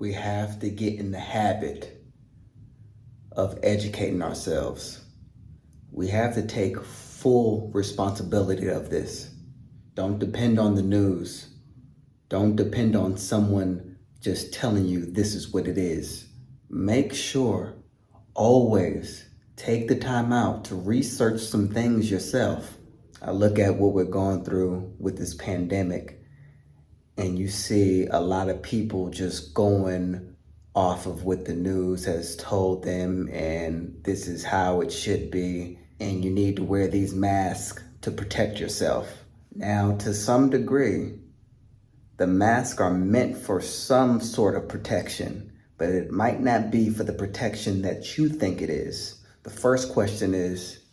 We have to get in the habit of educating ourselves. We have to take full responsibility of this. Don't depend on the news. Don't depend on someone just telling you this is what it is. Make sure always take the time out to research some things yourself. I look at what we're going through with this pandemic, and you see a lot of people just going off of what the news has told them, and this is how it should be, and you need to wear these masks to protect yourself. Now, to some degree, the masks are meant for some sort of protection, but it might not be for the protection that you think it is. The first question is,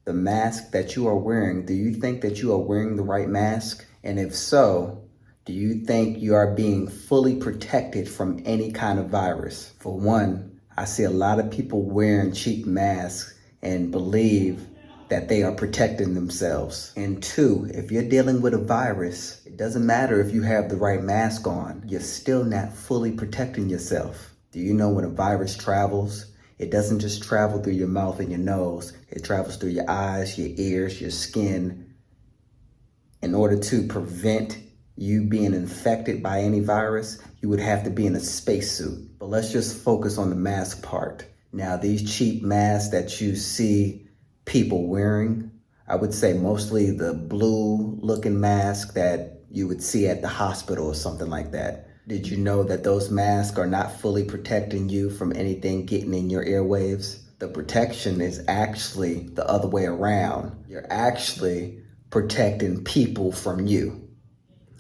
the mask that you are wearing, do you think that you are wearing the right mask? And if so, do you think you are being fully protected from any kind of virus? For one, I see a lot of people wearing cheap masks and believe that they are protecting themselves. And two, if you're dealing with a virus, it doesn't matter if you have the right mask on, you're still not fully protecting yourself. Do you know when a virus travels, it doesn't just travel through your mouth and your nose, it travels through your eyes, your ears, your skin. In order to prevent you being infected by any virus, you would have to be in a spacesuit. But let's just focus on the mask part. Now, these cheap masks that you see people wearing, I would say mostly the blue looking mask that you would see at the hospital or something like that. Did you know that those masks are not fully protecting you from anything getting in your airwaves? The protection is actually the other way around. You're actually protecting people from you.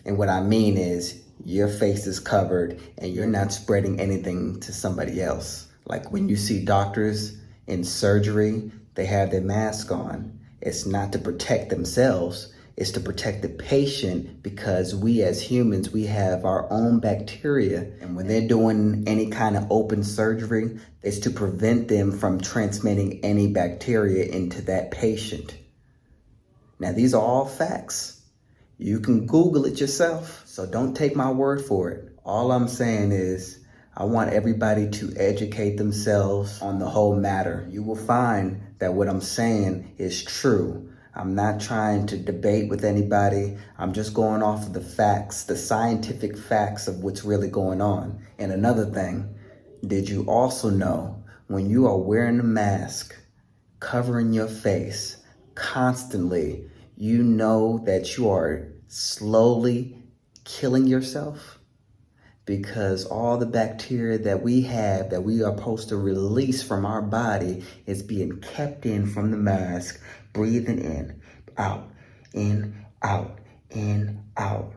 And what I mean is your face is covered and you're not spreading anything to somebody else. Like when you see doctors in surgery, they have their mask on. It's not to protect themselves, it's to protect the patient, because we as humans, we have our own bacteria. And when they're doing any kind of open surgery, it's to prevent them from transmitting any bacteria into that patient. Now, these are all facts. You can Google it yourself, so don't take my word for it. All I'm saying is, I want everybody to educate themselves on the whole matter. You will find that what I'm saying is true. I'm not trying to debate with anybody. I'm just going off of the facts, the scientific facts of what's really going on. And another thing, did you also know when you are wearing a mask, covering your face constantly, you know that you are slowly killing yourself? Because all the bacteria that we have, that we are supposed to release from our body, is being kept in from the mask, breathing in, out, in, out, in, out.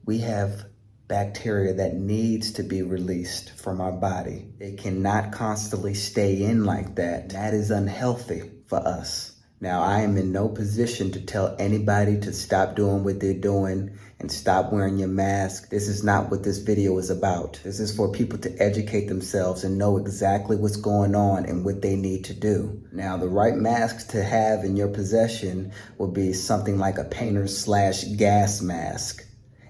We have bacteria that needs to be released from our body. It cannot constantly stay in like that. That is unhealthy for us. Now, I am in no position to tell anybody to stop doing what they're doing and stop wearing your mask. This is not what this video is about. This is for people to educate themselves and know exactly what's going on and what they need to do. Now, the right masks to have in your possession will be something like a painter/gas mask.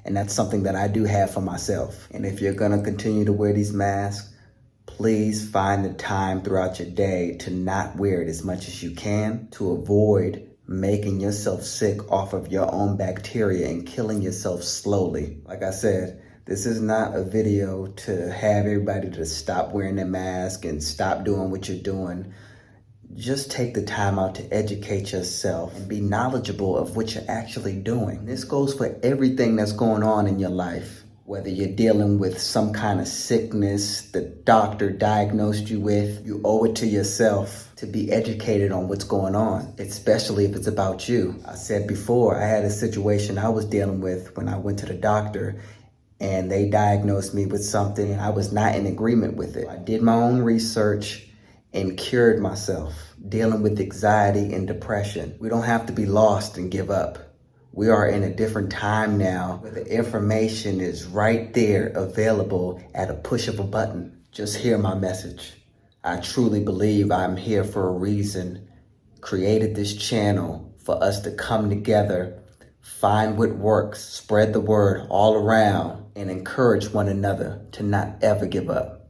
And that's something that I do have for myself. And if you're gonna continue to wear these masks, please find the time throughout your day to not wear it as much as you can, to avoid making yourself sick off of your own bacteria and killing yourself slowly. Like I said, this is not a video to have everybody to stop wearing their mask and stop doing what you're doing. Just take the time out to educate yourself and be knowledgeable of what you're actually doing. This goes for everything that's going on in your life. Whether you're dealing with some kind of sickness the doctor diagnosed you with, you owe it to yourself to be educated on what's going on, especially if it's about you. I said before, I had a situation I was dealing with when I went to the doctor, and they diagnosed me with something and I was not in agreement with it. I did my own research and cured myself, dealing with anxiety and depression. We don't have to be lost and give up. We are in a different time now where the information is right there available at a push of a button. Just hear my message. I truly believe I'm here for a reason. Created this channel for us to come together, Find what works, spread the word all around, and encourage one another to not ever give up.